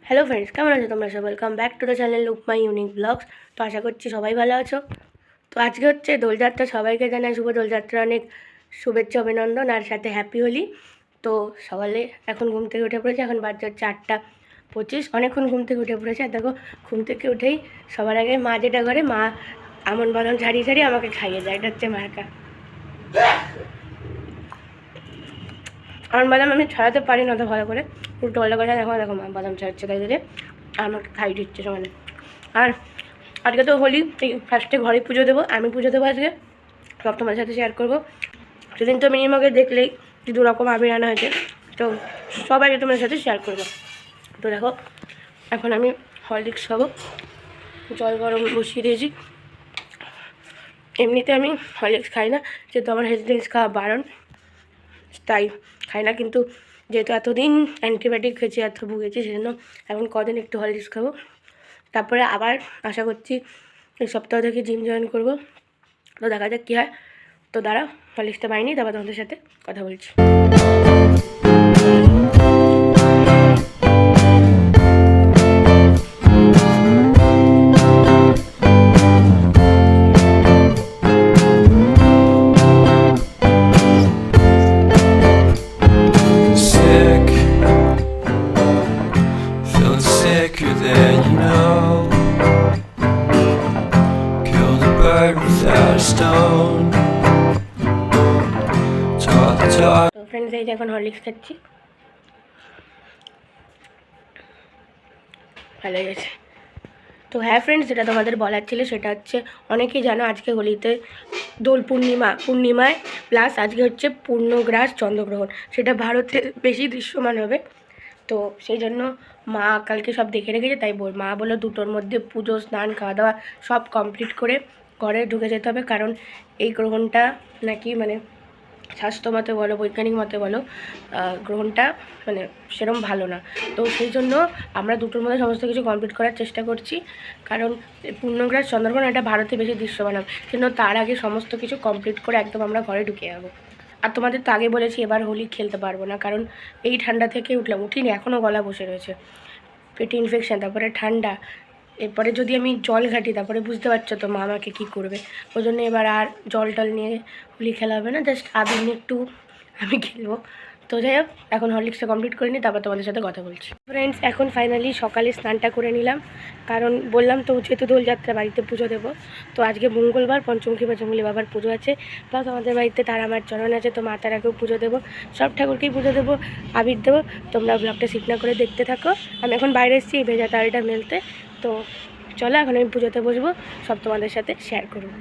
Hello friends, কেমন আছো তোমরা সব? Welcome back to the channel look my unique blogs. তো আশা করছি সবাই ভালো আছো। তো আজকে হচ্ছে দোলযাত্রা, সবাইকে জানাই শুভ দোলযাত্রা, অনেক শুভেচ্ছা অভিনন্দন, আর সাথে হ্যাপি হোলি। তো সকালে এখন ঘুম থেকে উঠে পড়েছে, এখন বাজে হচ্ছে 8:25। অনেকক্ষণ ঘুম থেকে উঠে পড়েছে। আর দেখো, ঘুম থেকে উঠেই সবার আগে মা যেটা করে, মা আমন বাদাম ছাড়িয়ে ছাড়িয়ে আমাকে খাইয়ে দেয়। এটা হচ্ছে মার্কা। আমন বাদাম আমি ছাড়াতে পারি না তো ভালো করে, উল্টো পাল্টা করে। দেখো দেখো, মা বাদাম ছাড়ছে তাই দিলে আমাকে খাইয়ে দিচ্ছে সকালে। আর আজকে তো হোলি, ফার্স্টে ঘরে পুজো দেবো, আমি পুজো দেবো আজকে, সব তোমাদের সাথে শেয়ার করবো। সেদিন তো মিনিমাকে দেখলেই যে 2 রকম আবির আনা হয়েছে, তো সবাই তোমাদের সাথে শেয়ার করবো। তো দেখো, এখন আমি হরলিক্স খাবো, জল গরম বসিয়ে দিয়েছি। এমনিতে আমি হরলিক্স খাই না, যেহেতু আমার হেলথ ড্রিঙ্কস খাওয়া বারণ, তাই খাই না। কিন্তু যেহেতু এতদিন অ্যান্টিবায়োটিক খেয়েছি, এত ভুগেছি, সেজন্য এখন কদিন একটু হরলিক্স খাবো। তারপরে আবার আশা করছি এই সপ্তাহ থেকে জিম জয়েন করবো। তো দেখা যাক কী হয়। তো দাঁড়া, হরলিক্সটা পাইনি, তারপর তোমাদের সাথে কথা বলছি। Sicker than you know, killed a bird without a stone. তো ফ্রেন্ডস, এই যে এখন হরলিক্স খাচ্ছি, ভালো গেছে। তো হ্যাঁ ফ্রেন্ডস, যেটা তোমাদের বলার ছিল সেটা হচ্ছে, অনেকেই জানো আজকে হোলিতে দোল পূর্ণিমায় প্লাস আজকে হচ্ছে পূর্ণগ্রাস চন্দ্রগ্রহণ, সেটা ভারতে বেশি দৃশ্যমান হবে। তো সেই জন্য মা কালকে সব দেখে রেখেছে, তাই মা বললো 2টোর মধ্যে পুজো, স্নান, খাওয়া দাওয়া সব কমপ্লিট করে ঘরে ঢুকে যেতে হবে, কারণ এই গ্রহণটা নাকি মানে স্বাস্থ্য মতে বলো, বৈজ্ঞানিক মতে বলো, গ্রহণটা মানে সেরকম ভালো না। তো সেই জন্য আমরা 2টোর মধ্যে সমস্ত কিছু কমপ্লিট করার চেষ্টা করছি, কারণ পূর্ণগ্রাস চন্দ্রগ্রহণ এটা ভারতে বেশি দৃশ্যমান হবে, কিন্তু তার আগে সমস্ত কিছু কমপ্লিট করে একদম আমরা ঘরে ঢুকে যাবো। আর তোমাদের তো আগে বলেছি এবার হোলি খেলতে পারবো না, কারণ এই ঠান্ডা থেকে উঠিনি, এখনও গলা বসে রয়েছে, পেটে ইনফেকশান, তারপরে ঠান্ডা, এরপরে যদি আমি জল ঘাঁটি তারপরে বুঝতে পারছো তো মা আমাকে কী করবে। ওই জন্য এবার আর জল টল নিয়ে হোলি খেলা হবে না, জাস্ট আবির নিয়ে একটু আমি খেলবো। তো যাই হোক, এখন হরলিক্সটা কমপ্লিট করে নিই, তারপর তোমাদের সাথে কথা বলছি। ফ্রেন্ডস, এখন ফাইনালি সকালে স্নানটা করে নিলাম, কারণ বললাম তো যেহেতু দোলযাত্রা, বাড়িতে পুজো দেবো। তো আজকে মঙ্গলবার, পঞ্চমুখী বাবার পুজো আছে, প্লাস আমাদের বাড়িতে তারা আমার চরণ আছে, তো মা তারাকেও পুজো দেবো, সব ঠাকুরকেই পুজো দেবো, আবির দেবো। তোমরা ব্লগটা স্কিপ না করে দেখতে থাকো। আমি এখন বাইরে এসেছি এই ভেজা তালটা মেলতে। তো চলো, এখন আমি পুজোতে বসবো, সব তোমাদের সাথে শেয়ার করবো।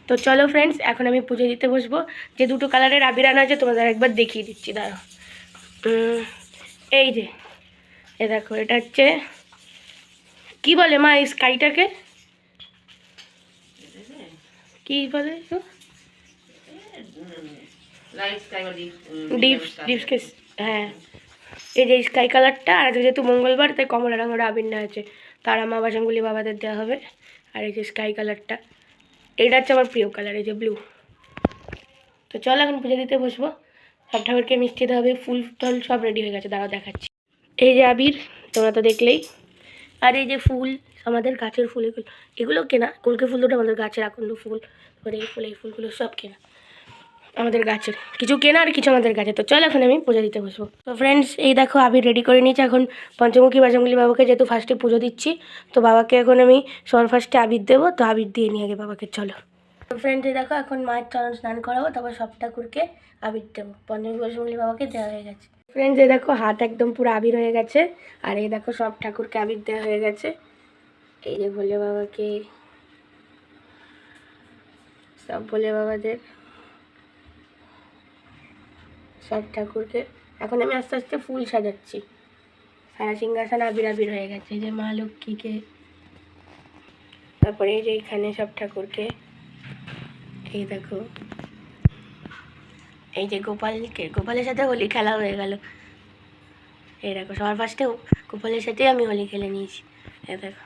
তো চলো ফ্রেন্ডস, এখন আমি পুজো দিতে বসবো। যে 2টো কালারের আবির আনা আছে তোমাদের একবার দেখিয়ে দিচ্ছি, দাঁড়াও। এই যে এ দেখো, এটা হচ্ছে কি বলে মা এই স্কাইটাকে, কি বলে? ডিপস, হ্যাঁ। এই যে স্কাই কালারটা, আর যেহেতু মঙ্গলবার তাই কমলা রঙের আবির না আছে, তারা মা বাসনগুলি বাবাদের দেওয়া হবে। আর এই যে স্কাই কালারটা, এইটা হচ্ছে আমার প্রিয় কালার, এই যে ব্লু। তো চলো এখন পুজো দিতে বসবো, সব ঠাকুরকে মিষ্টি দেওয়া হবে, ফুল টল সব রেডি হয়ে গেছে, দাঁড়াও দেখাচ্ছি। এই যে আবির, তোমরা তো দেখলেই, আর এই যে ফুল, আমাদের গাছের ফুল, এগুলো কেনা, কলকে ফুল দুটো আমাদের গাছের, আকন্দ ফুল, তারপরে এই ফুলগুলো সব কেনা আমাদের গাছের, কিছু কেনা আর কিছু আমাদের গাছে। তো চল এখন আমি পুজো দিতে বসবো। তো ফ্রেন্ডস, এই দেখো আবির রেডি করে নিয়েছি। এখন পঞ্চমুখী বাবাকে যেহেতু ফার্স্টে পুজো দিচ্ছি, তো বাবাকে এখন আমি সবার ফার্স্টে আবির দেবো, তো আবির দিয়ে নিয়ে আগে বাবাকে। চলো তো ফ্রেন্ডস, এই দেখো এখন মায়ের চরণ স্নান করাবো, তারপর সব ঠাকুরকে আবির দেবো। পঞ্চমুখী বাবাকে দেওয়া হয়ে গেছে। ফ্রেন্ডস, এই দেখো হাত একদম পুরো আবির হয়ে গেছে, আর এই দেখো সব ঠাকুরকে আবির দেওয়া হয়ে গেছে। এই যে ভোলে বাবাকে, সব ভোলে বাবাদের, সব ঠাকুরকে। এখন আমি আস্তে আস্তে ফুল সাজাচ্ছি, সারা সিংহাসন আবির আবির হয়ে গেছে। এই যে মা লক্ষ্মীকে, তারপরে এই যে এখানে সব ঠাকুরকে, এই দেখো এই যে গোপালের সাথে হোলি খেলা হয়ে গেল। এই দেখো সবার ফার্স্টে গোপালের সাথেই আমি হোলি খেলে নিয়েছি। এই দেখো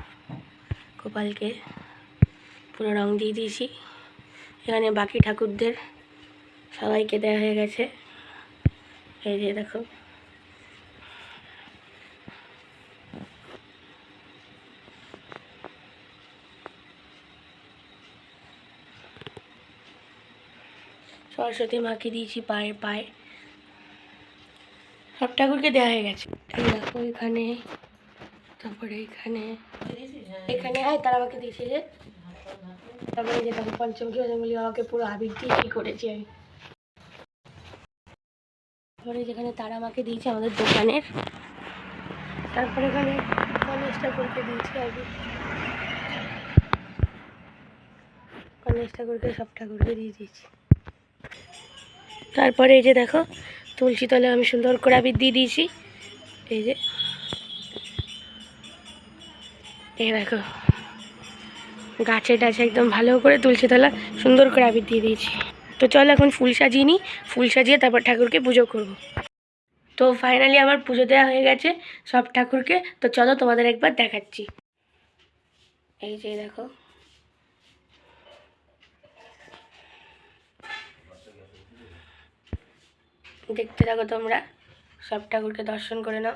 গোপালকে পুরো রং দিয়ে দিয়েছি। এখানে বাকি ঠাকুরদের সবাইকে দেওয়া হয়ে গেছে। এই যে দেখো, সরস্বতী মাকে দিয়েছি পায়ে পায়ে, সব ঠাকুরকে দেওয়া হয়ে গেছে। এই দেখো এখানে, তারপরে এখানে এখানে তারা আমাকে দিয়েছে যে, তারপরে যে দেখো পঞ্চমুখী বলি আমাকে পুরো আবির দিয়ে কী করেছি আমি। তারপরে যেখানে তারা আমাকে দিয়েছে আমাদের দোকানের, তারপরে এখানে গণেশ ঠাকুরকে দিয়েছি আবির, গণেশ ঠাকুরকে সব ঠাকুরকে দিয়ে দিয়েছি। তারপরে এই যে দেখো তুলসী তলে আমি সুন্দর করে আবির দিয়ে দিয়েছি। এই যে এই দেখো গাছে টাছে একদম ভালো করে তুলসী তলা সুন্দর করে আবির দিয়ে দিয়েছি। তো চলো এখন ফুল সাজিয়ে নিই, ফুল সাজিয়ে তারপর ঠাকুরকে পুজো করব। তো ফাইনালি আমার পুজো দেওয়া হয়ে গেছে সব ঠাকুরকে। তো চলো তোমাদের একবার দেখাচ্ছি। এই যে দেখো, দেখতে থাকো তোমরা, সব ঠাকুরকে দর্শন করে নাও।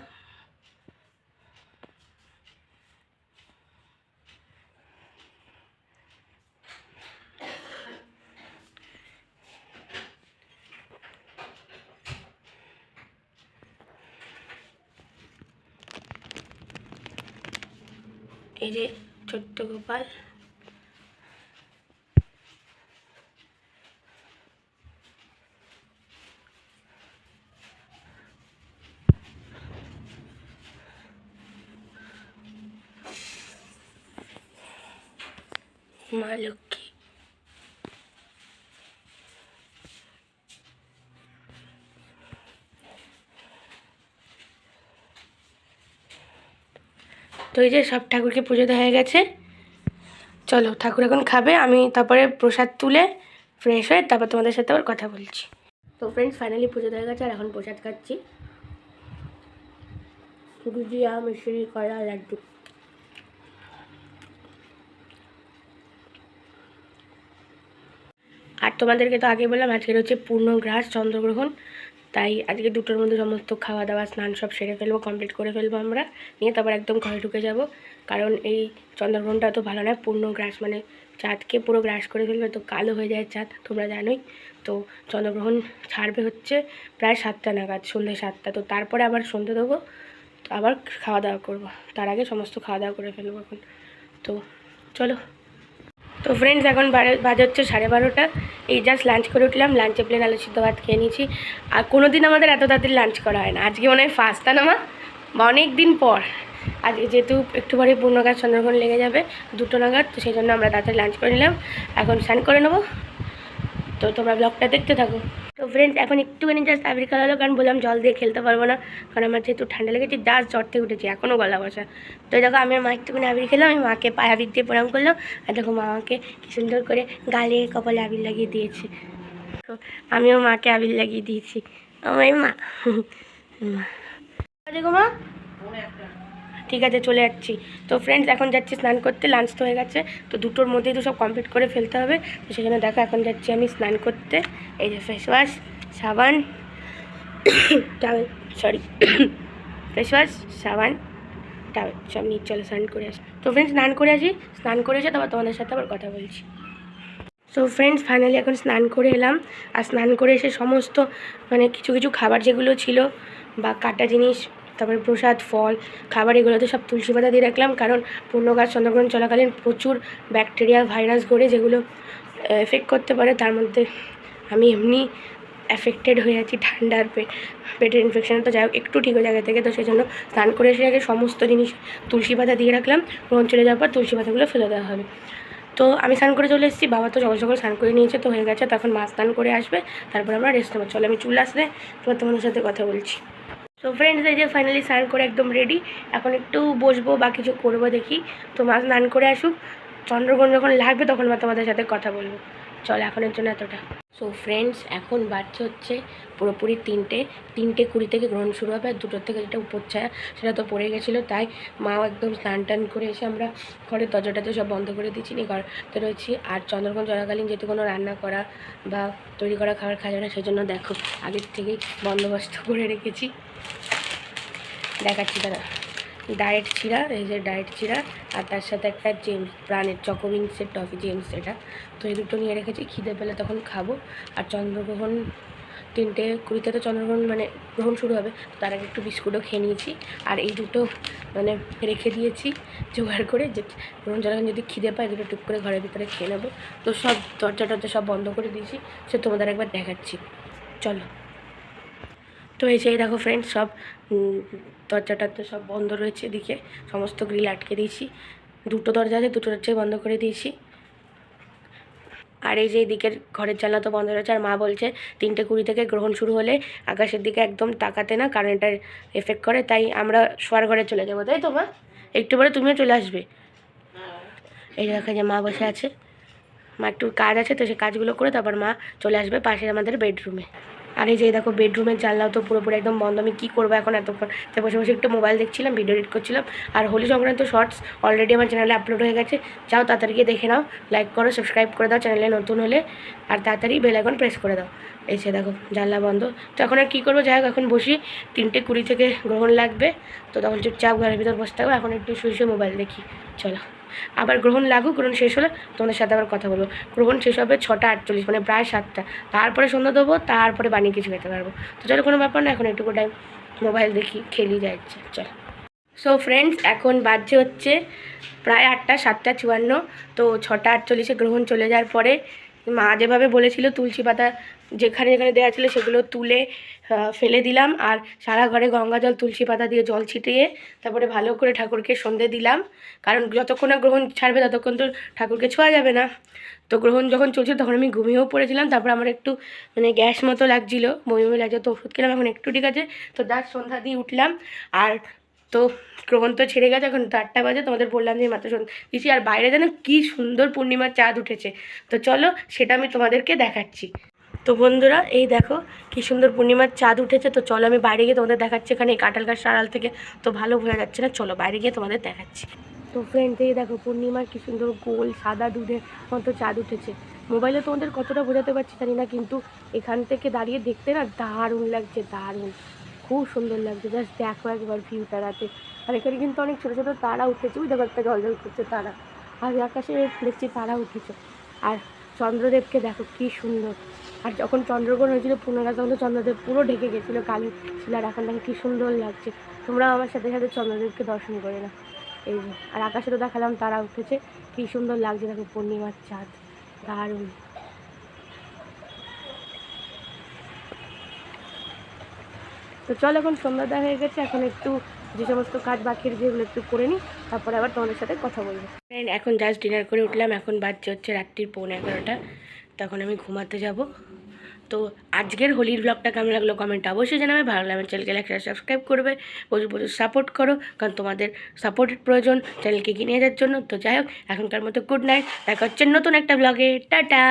এই যে ছোট্ট গোপাল, মা লক্ষ্মী, তো এই যে সব ঠাকুরকে পুজো দেওয়া হয়ে গেছে। চলো ঠাকুর এখন খাবে, আমি তারপরে প্রসাদ তুলে ফ্রেশ হয়ে তারপর তোমাদের সাথে আবার কথা বলছি। তো ফ্রেন্ডস ফাইনালি পুজো দেওয়া গেছে আর এখন প্রসাদ খাচ্ছি, গুজিয়া মিষ্টি কলা লাড্ডু। আর তোমাদেরকে তো আগে বললাম আজকের হচ্ছে পূর্ণগ্রাস চন্দ্রগ্রহণ, তাই আজকে 2টোর মধ্যে সমস্ত খাওয়া দাওয়া স্নান সব সেরে ফেলবো, কমপ্লিট করে ফেলবো আমরা, নিয়ে তারপর একদম ঘরে ঢুকে যাব। কারণ এই চন্দ্রগ্রহণটা তো ভালো নয়, পূর্ণগ্রাস মানে চাঁদকে পুরো গ্রাস করে ফেলবে, তো কালো হয়ে যায় চাঁদ, তোমরা জানোই। তো চন্দ্রগ্রহণ ছাড়বে হচ্ছে প্রায় 7টা নাগাদ, সন্ধ্যে 7টা। তো তারপরে আবার সন্ধ্যে দেবো, তো আবার খাওয়া দাওয়া করবো, তার আগে সমস্ত খাওয়া দাওয়া করে ফেলবো এখন। তো চলো। তো ফ্রেন্ডস এখন বাজে হচ্ছে 12:30, এই জাস্ট লাঞ্চ করে উঠলাম, লাঞ্চে প্লেন আলু সিদ্ধ ভাত খেয়ে নিয়েছি। আর কোনো দিন আমাদের এত তাড়াতাড়ি লাঞ্চ করা হয় না, আজকে মনে হয় ফার্স্ট না মা, অনেক দিন পর। আজকে যেহেতু একটু পরে পূর্ণগ্রাস চন্দ্রগ্রহণ লেগে যাবে 2টো নাগাদ, তো সেই জন্য আমরা তাড়াতাড়ি লাঞ্চ করে নিলাম, এখন স্নান করে নেবো। তো তোমরা ব্লগটা দেখতে থাকো। তো ফ্রেন্ডস এখন একটুখানি জাস্ট আবির খেলা হলো, কারণ বললাম জল দিয়ে খেলতে পারবো না, কারণ আমার যেহেতু ঠান্ডা লেগেছে, জাস্ট জ্বর থেকে উঠেছি, এখনও গলা বসা। তো দেখো আমি আর মা একটুখানি আবির খেলাম, আমি মাকে পায়ে আবির দিয়ে প্রণাম করলাম, আর দেখো মা আমাকে কি সুন্দর করে গালে কপালে আবির লাগিয়ে দিয়েছে। তো আমিও মাকে আবির লাগিয়ে দিয়েছি, আমার মা। দেখো মা, ঠিক আছে চলে যাচ্ছি। তো ফ্রেন্ডস এখন যাচ্ছি স্নান করতে, লাঞ্চ তো হয়ে গেছে, তো 2টোর মধ্যেই তো সব কমপ্লিট করে ফেলতে হবে। তো সেজন্য দেখো এখন যাচ্ছি আমি স্নান করতে। এই যে ফেস ওয়াশ, সাবান, টাওয়েল, সরি ফেস ওয়াশ, সাবান, টাওয়েল সব নিয়ে চলে স্নান করে আসি। তো ফ্রেন্ডস স্নান করে আসি, স্নান করে এসে তারপর তোমাদের সাথে আবার কথা বলছি। সো ফ্রেন্ডস ফাইনালি এখন স্নান করে এলাম, আর স্নান করে এসে সমস্ত মানে কিছু কিছু খাবার যেগুলো ছিল বা কাটা জিনিস, তারপরে প্রসাদ, ফল, খাবার, এগুলোতে সব তুলসী পাতা দিয়ে রাখলাম, কারণ পূর্ণগ্রাস চন্দ্রগ্রহণ চলাকালীন প্রচুর ব্যাকটেরিয়া ভাইরাস ঘোরে যেগুলো এফেক্ট করতে পারে। তার মধ্যে আমি এমনি অ্যাফেক্টেড হয়ে আছি ঠান্ডার পেটের ইনফেকশন, তো যাই হোক একটু ঠিক হয়ে জায়গা থেকে। তো সেই জন্য স্নান করে এসে আগে সমস্ত জিনিস তুলসী পাতা দিয়ে রাখলাম, গ্রহণ চলে যাওয়ার পর তুলসী পাতাগুলো ফেলে দেওয়া হবে। তো আমি স্নান করে চলে এসেছি, বাবা তো সকাল সকাল স্নান করে নিয়েছে, তো হয়ে গেছে। তখন মা স্নান করে আসবে, তারপর আমরা রেস্ট নেবো। চলো আমি চুল আসলে তোমার তোমাদের সাথে কথা বলছি। তো ফ্রেন্ডস এই যে ফাইনালি স্নান করে একদম রেডি, এখন একটু বসবো বা কিছু করবো দেখি। তো মা স্নান করে আসুক, চন্দ্রগ্রহণ যখন লাগবে তখন মা তোমাদের সাথে কথা বলবো। চল এখনের জন্য এতটা। সো ফ্রেন্ডস এখন বাজছে হচ্ছে পুরোপুরি 3:20 থেকে গ্রহণ শুরু হবে, আর 2টোর থেকে যেটা উপচ্ছায়া সেটা তো পড়ে গেছিলো, তাই মাও একদম স্নান টান করে এসে আমরা ঘরের দরজাটাতে সব বন্ধ করে দিচ্ছি, নিয়ে ঘরতে রয়েছি। আর চন্দ্রগ্রহণ চলাকালীন যেহেতু কোনো রান্না করা বা তৈরি করা খাবার খাওয়া যায় না, সেই জন্য দেখো আগের থেকেই বন্দোবস্ত করে রেখেছি, দেখাচ্ছি তারা। ডায়েট চিরা, এই যে ডায়েট চিরা, আর তার সাথে একটা জেমস প্রাণের চকোবিংসের টফি জেমস এটা। তো এই দুটো নিয়ে রেখেছি, খিদে পেলে তখন খাবো। আর চন্দ্রগ্রহণ 3:20 তো চন্দ্রগ্রহণ মানে গ্রহণ শুরু হবে, তো তার আগে একটু বিস্কুটও খেয়ে নিয়েছি। আর এই দুটো মানে রেখে দিয়েছি জোগাড় করে, যে গ্রহণ যখন যদি খিদে পায় দুটো টুক করে ঘরের ভিতরে খেয়ে নেবো। তো সব দরজা টরজা সব বন্ধ করে দিয়েছি, সে তোমাদের একবার দেখাচ্ছি, চলো। তো এই যে দেখো ফ্রেন্ডস, সব দরজাটা তো সব বন্ধ রয়েছে, এদিকে সমস্ত গ্রিল আটকে দিয়েছি। দুটো দরজা আছে, দুটো দরজাই বন্ধ করে দিয়েছি। আর এই যে এদিকের ঘরের জানলা তো বন্ধ রয়েছে। আর মা বলছে 3:20 থেকে গ্রহণ শুরু হলে আকাশের দিকে একদম তাকাতে না, কারণ এটার এফেক্ট করে। তাই আমরা শোয়ার ঘরে চলে যাবো, তাই তো মা? একটু পরে তুমিও চলে আসবে। এই দেখা যায় মা বসে আছে, মা একটু কাজ আছে, তো সেই কাজগুলো করে তারপর মা চলে আসবে পাশে আমাদের বেডরুমে। আর এই যে দেখো বেডরুমের জানলাও তো পুরোপুরি একদম বন্ধ। আমি কী করবো এখন এতক্ষণ, তাই বসে বসে একটু মোবাইল দেখছিলাম, ভিডিও এডিট করছিলাম। আর হোলি সংক্রান্ত শর্টস অলরেডি আমার চ্যানেলে আপলোড হয়ে গেছে, যাও তাড়াতাড়ি গিয়ে দেখে নাও, লাইক করো, সাবস্ক্রাইব করে দাও চ্যানেলে নতুন হলে, আর তাড়াতাড়ি বেল আইকন প্রেস করে দাও। এসে দেখো জানলা বন্ধ। তো এখন আর কী করবো, যাই হোক এখন বসি, 3:20 থেকে গ্রহণ লাগবে, তো তখন চুপচাপ ঘরের ভিতর বসে থাকবো। এখন একটু শুয়ে শুয়ে মোবাইল দেখি, চলো। আবার গ্রহণ লাগুক, গ্রহণ শেষ হলে তোমাদের সাথে আবার কথা বলবো। গ্রহণ শেষ হবে 6:48, মানে প্রায় 7টা, তারপরে সন্ধ্যা দেবো, তারপরে বানিয়ে কিছু খেতে পারবো। তো চলো, কোনো ব্যাপার না, এখন একটু টাইম মোবাইল দেখি, খেলি যাচ্ছে, চলো। সো ফ্রেন্ডস, এখন বাজছে হচ্ছে প্রায় 8টা, 7:54। তো 6:48 গ্রহণ চলে যাওয়ার পরে মা যেভাবে বলেছিল তুলসী পাতা যেখানে যেখানে দেওয়া ছিল সেগুলো তুলে ফেলে দিলাম। আর সারা ঘরে গঙ্গা জল, তুলসী পাতা দিয়ে জল ছিটিয়ে তারপরে ভালো করে ঠাকুরকে সন্ধে দিলাম, কারণ যতক্ষণ না গ্রহণ ছাড়বে ততক্ষণ তো ঠাকুরকে ছোঁয়া যাবে না। তো গ্রহণ যখন চলছিল তখন আমি ঘুমিয়েও পড়েছিলাম। তারপর আমার একটু মানে গ্যাস মতো লাগছিলো, বমি বমি লাগছে, তো ওষুধ খেলাম, এখন একটু ঠিক আছে। তো জাস্ট সন্ধ্যা দিয়ে উঠলাম। আর তো গ্রহণ তো ছেড়ে গেছে, এখন তো 8টা বাজে, তোমাদের বললাম যে মাত্র সন্ধ্যা দিচ্ছি। আর বাইরে যেন কী সুন্দর পূর্ণিমার চাঁদ উঠেছে, তো চলো সেটা আমি তোমাদেরকে দেখাচ্ছি। তো বন্ধুরা, এই দেখো কী সুন্দর পূর্ণিমার চাঁদ উঠেছে। তো চলো আমি বাইরে গিয়ে তোমাদের দেখাচ্ছি, এখানে এই কাঁঠাল গাছটার আড়াল থেকে তো ভালো বোঝা যাচ্ছে না, চলো বাইরে গিয়ে তোমাদের দেখাচ্ছি। তো ফ্রেন্ড, এই দেখো পূর্ণিমার কী সুন্দর গোল সাদা দুধের মতো চাঁদ উঠেছে। মোবাইলে তোমাদের কতটা বোঝাতে পারছি জানি না, কিন্তু এখান থেকে দাঁড়িয়ে দেখতে না দারুণ লাগছে, দারুণ, খুব সুন্দর লাগছে। জাস্ট দেখো একবার ভিউটা রাতে। আর এখানে কিন্তু অনেক ছোটো ছোটো তারা উঠেছে, ওই দেখো একটা জল জল করছে তারা, আর আকাশে দেখছি তারা উঠেছে। আর চন্দ্রদেবকে দেখো কী সুন্দর। আর যখন চন্দ্রগ্রহণ হয়েছিল 15 তখন তো চন্দ্রদেব পুরো ঢেকে গেছিলো কালো শিলার, এখন দেখো কী সুন্দর লাগছে। তোমরাও আমার সাথে সাথে চন্দ্রদেবকে দর্শন করে নাও। এই যে, আর আকাশে তো দেখালাম তারা উঠেছে, কী সুন্দর লাগছে দেখো পূর্ণিমার চাঁদ, দারুণ। তো চল, এখন সন্ধ্যা হয়ে গেছে, এখন একটু যে সমস্ত কাজ বাকি যেগুলো একটু করে নিই, তারপরে আবার তোমাদের সাথে কথা বলবো। এখন জাস্ট ডিনার করে উঠলাম, এখন বাজছে হচ্ছে রাত্রির 11:15। তখন আমি ঘুমাতে যাব। তো আজকের হোলির ব্লগটা কেমন লাগলো কমেন্ট অবশ্যই জানাবে। ভালো লাগলে আমার চ্যানেলকে লাইক সাবস্ক্রাইব করবে, প্রচুর প্রচুর সাপোর্ট করো, কারণ তোমাদের সাপোর্টের প্রয়োজন চ্যানেলকে এগিয়ে নিয়ে যাওয়ার জন্য। তো যাই হোক, এখনকার মতো গুড নাইট, দেখা হচ্ছে নতুন একটা ব্লগে, টাটা।